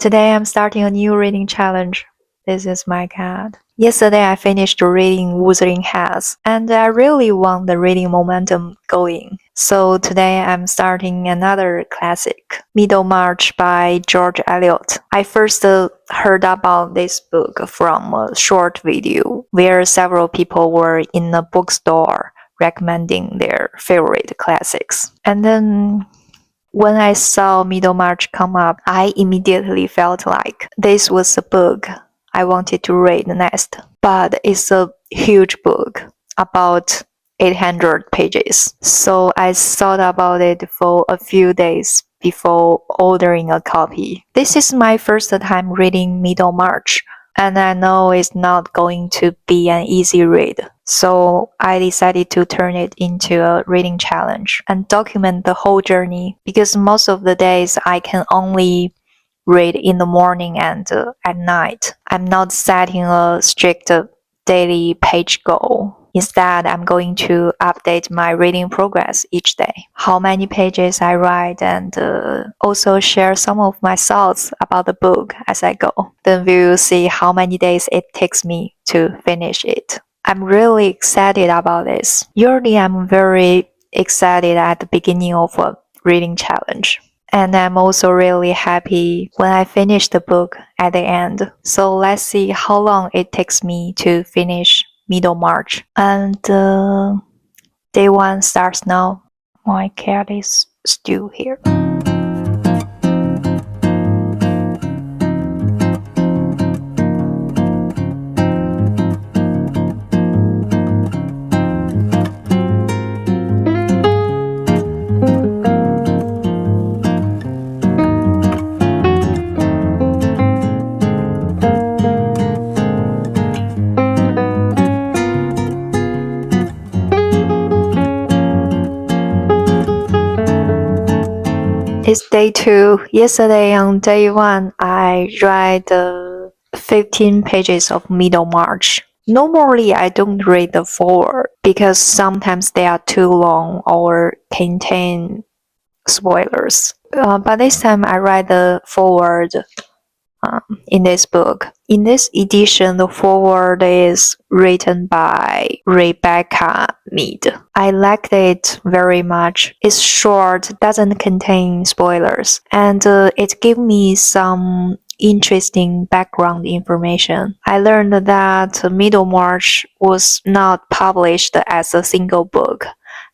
Today I'm starting a new reading challenge. This is my cat. Yesterday I finished reading Wuthering Heights, and I really want the reading momentum going. So today I'm starting another classic, Middlemarch by George Eliot. I first heard about this book from a short video where several people were in a bookstore recommending their favorite classics. And then when I saw Middlemarch come up, I immediately felt like this was a book I wanted to read next. But it's a huge book, about 800 pages. So I thought about it for a few days before ordering a copy. This is my first time reading Middlemarch, and I know it's not going to be an easy read. So I decided to turn it into a reading challenge and document the whole journey, because most of the days I can only read in the morning and at night. I'm not setting a strict daily page goal. Instead, I'm going to update my reading progress each day, how many pages I write, and also share some of my thoughts about the book as I go. Then we'll see how many days it takes me to finish it. I'm really excited about this. Usually, I'm very excited at the beginning of a reading challenge. And I'm also really happy when I finish the book at the end. So let's see how long it takes me to finish Middlemarch. And day one starts now. My cat is still here. It's day 2. Yesterday on day 1, I read 15 pages of Middlemarch. Normally, I don't read the foreword because sometimes they are too long or contain spoilers. But this time I read the foreword in this book. In this edition, the foreword is written by Rebecca Mead. I liked it very much. It's short, doesn't contain spoilers, and it gave me some interesting background information. I learned that Middlemarch was not published as a single book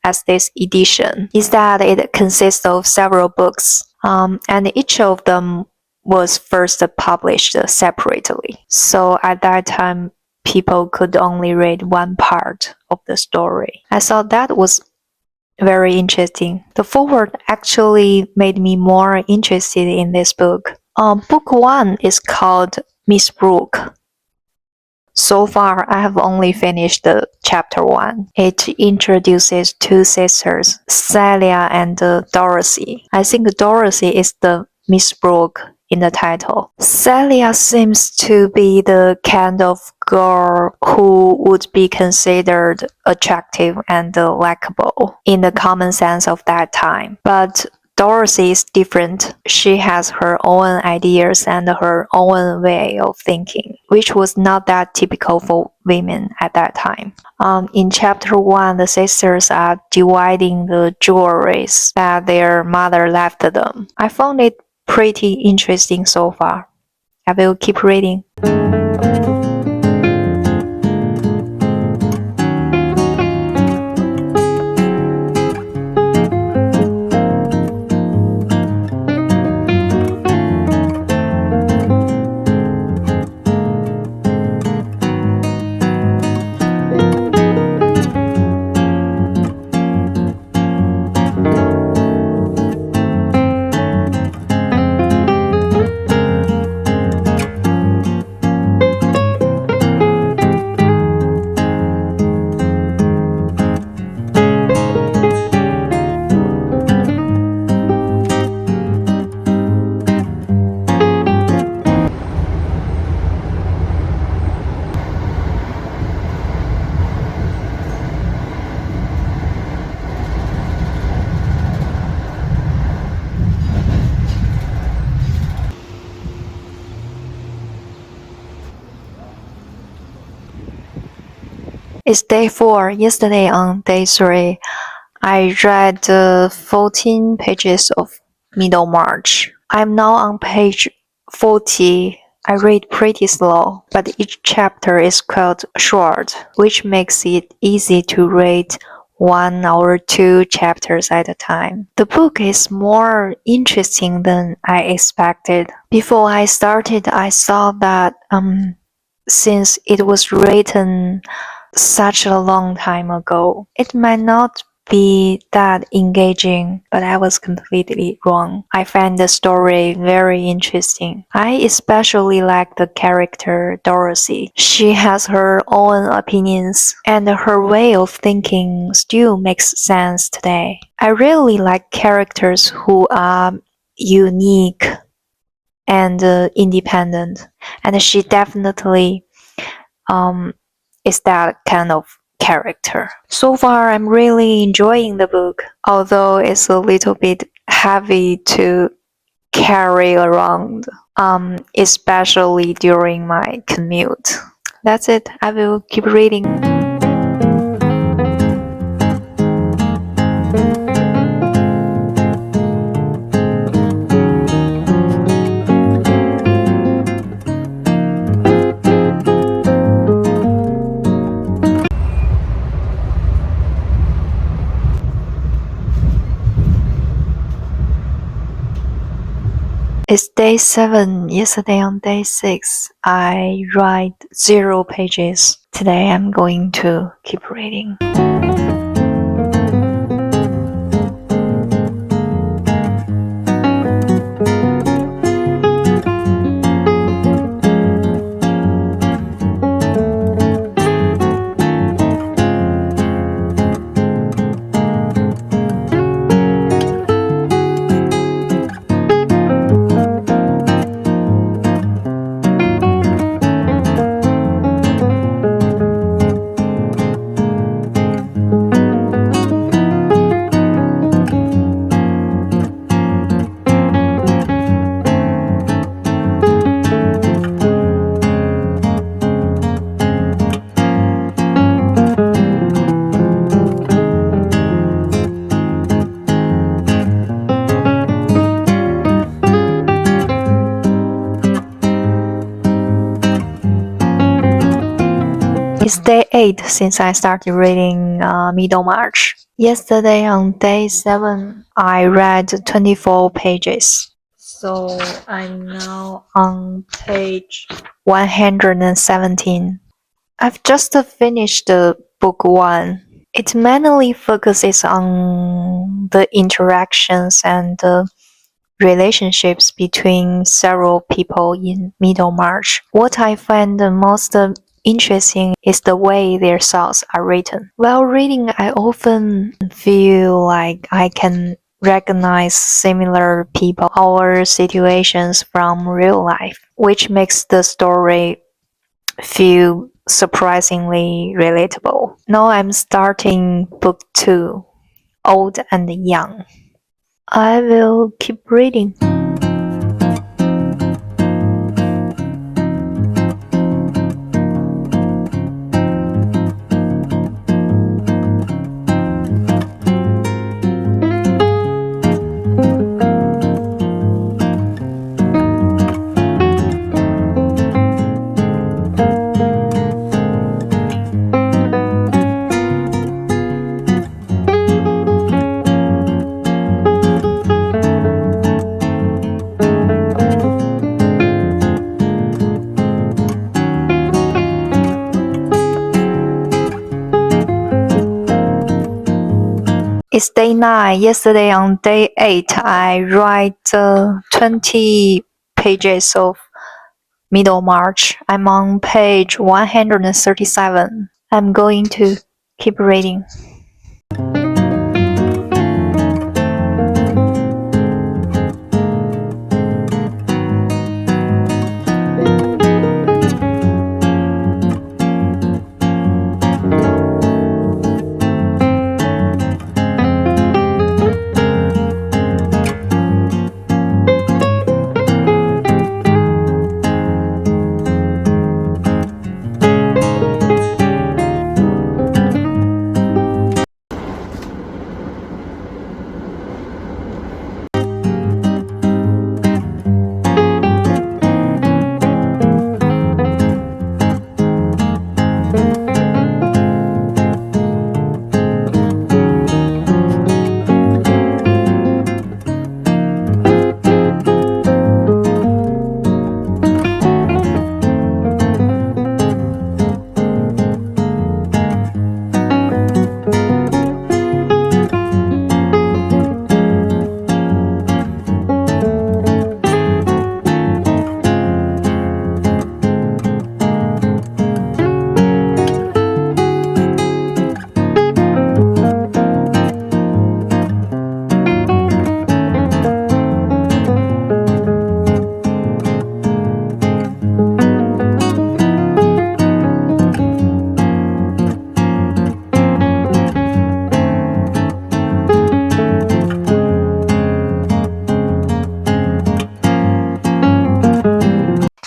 as this edition. Instead, it consists of several books, and each of them was first published separately. So at that time, people could only read one part of the story. I thought that was very interesting. The foreword actually made me more interested in this book. Book 1 is called Miss Brooke. So far, I have only finished chapter 1. It introduces 2 sisters, Celia and Dorothy. I think Dorothy is the Miss Brooke in the title. Celia seems to be the kind of girl who would be considered attractive and likable in the common sense of that time. But Dorothy is different. She has her own ideas and her own way of thinking, which was not that typical for women at that time. In chapter 1, the sisters are dividing the jewelries that their mother left them. I found it pretty interesting so far. I will keep reading. It's day 4. Yesterday on day 3, I read 14 pages of Middlemarch. I'm now on page 40. I read pretty slow, but each chapter is quite short, which makes it easy to read 1 or 2 chapters at a time. The book is more interesting than I expected. Before I started, I thought that since it was written such a long time ago, it might not be that engaging, but I was completely wrong. I find the story very interesting. I especially like the character Dorothy. She has her own opinions, and her way of thinking still makes sense today. I really like characters who are unique and independent, and she definitely is that kind of character. So far, I'm really enjoying the book, although it's a little bit heavy to carry around, especially during my commute. That's it. I will keep reading. It's day 7. Yesterday on day 6, I write 0 pages. Today I'm going to keep reading. It's day 8 since I started reading Middlemarch. Yesterday on day 7, I read 24 pages. So I'm now on page 117. I've just finished book 1. It mainly focuses on the interactions and relationships between several people in Middlemarch. What I find the most interesting is the way their thoughts are written. While reading, I often feel like I can recognize similar people or situations from real life, which makes the story feel surprisingly relatable. Now I'm starting book 2, Old and Young. I will keep reading. It's day 9. Yesterday on day 8, I write 20 pages of Middlemarch. I'm on page 137. I'm going to keep reading.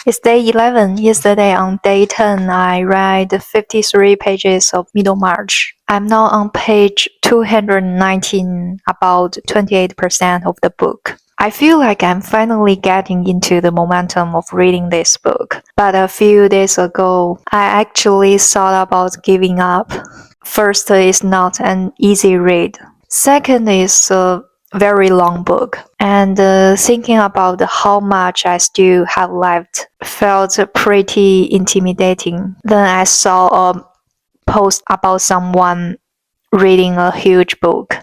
It's day 11. Yesterday on day 10, I read 53 pages of Middlemarch. I'm now on page 219, about 28% of the book. I feel like I'm finally getting into the momentum of reading this book. But a few days ago, I actually thought about giving up. First, it's not an easy read. Second, it's a very long book. And thinking about how much I still have left felt pretty intimidating. Then I saw a post about someone reading a huge book.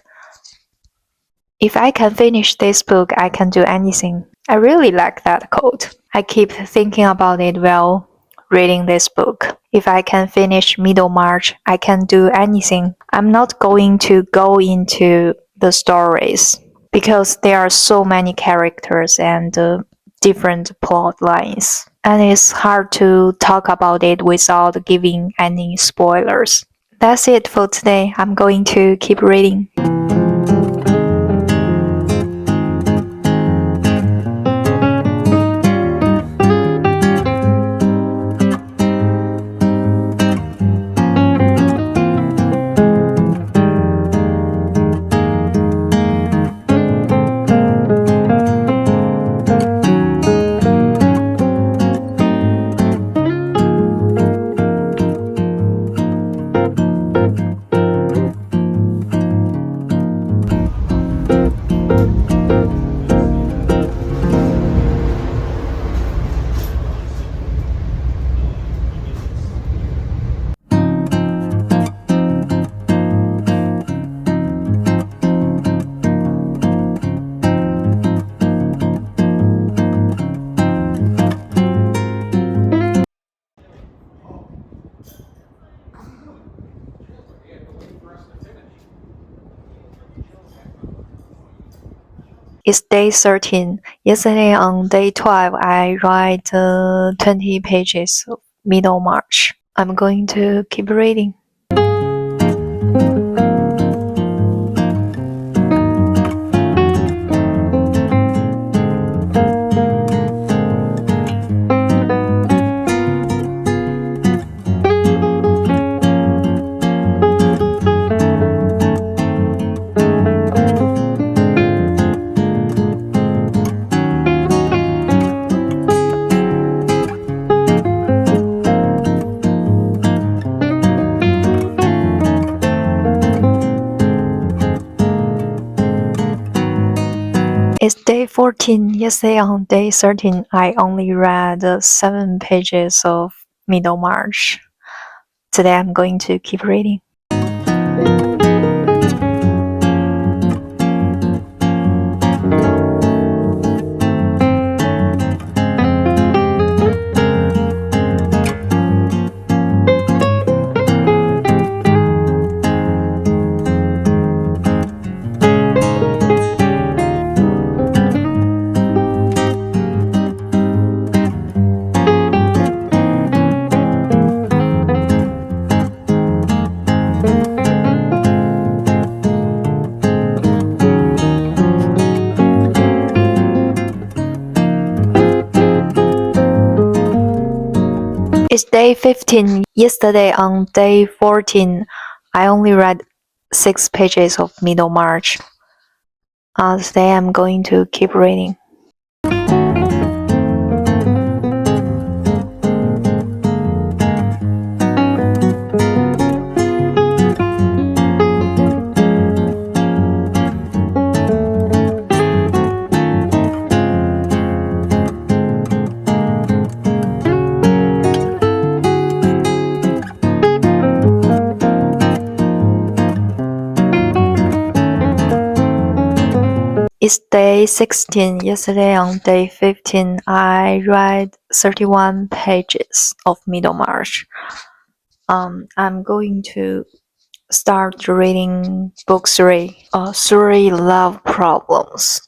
If I can finish this book, I can do anything. I really like that quote. I keep thinking about it while reading this book. If I can finish Middlemarch, I can do anything. I'm not going to go into the stories because there are so many characters and different plot lines. And it's hard to talk about it without giving any spoilers. That's it for today. I'm going to keep reading. It's day 13. Yesterday on day 12, I read 20 pages of Middlemarch. I'm going to keep reading. It's day 14. Yesterday on day 13, I only read 7 pages of Middlemarch. Today I'm going to keep reading. It's day 15. Yesterday on day 14, I only read 6 pages of Middlemarch. Today I'm going to keep reading. It's day 16. Yesterday on day 15, I read 31 pages of Middlemarch. I'm going to start reading book 3, 3 Love Problems.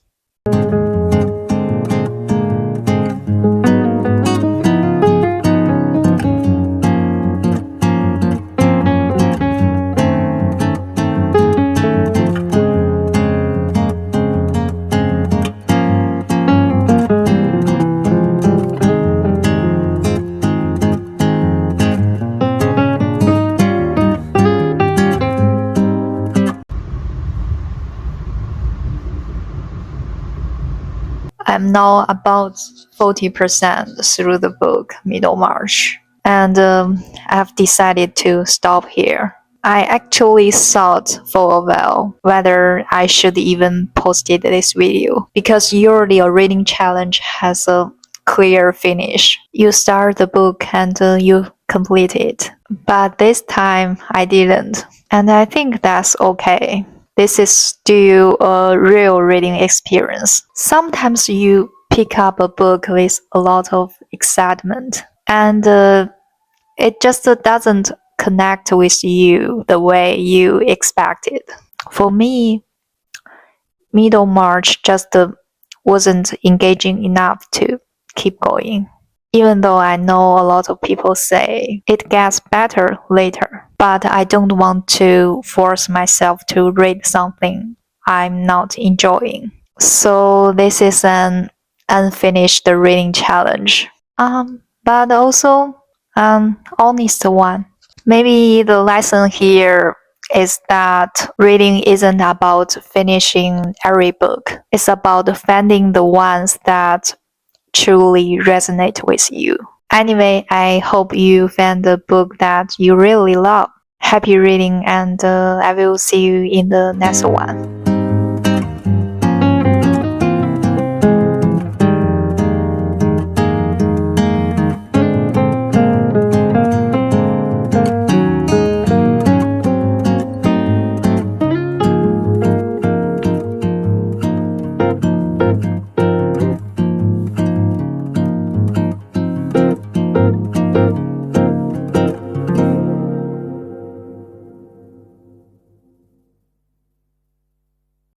I'm now about 40% through the book Middlemarch, and I have decided to stop here. I actually thought for a while whether I should even post this video because usually a reading challenge has a clear finish. You start the book and you complete it. But this time I didn't, and I think that's okay. This is still a real reading experience. Sometimes you pick up a book with a lot of excitement, and it just doesn't connect with you the way you expected. For me, Middlemarch just wasn't engaging enough to keep going. Even though I know a lot of people say it gets better later, but I don't want to force myself to read something I'm not enjoying. So this is an unfinished reading challenge. But also an honest one. Maybe the lesson here is that reading isn't about finishing every book. It's about finding the ones that truly resonate with you. Anyway, I hope you find the book that you really love. Happy reading, and I will see you in the next one.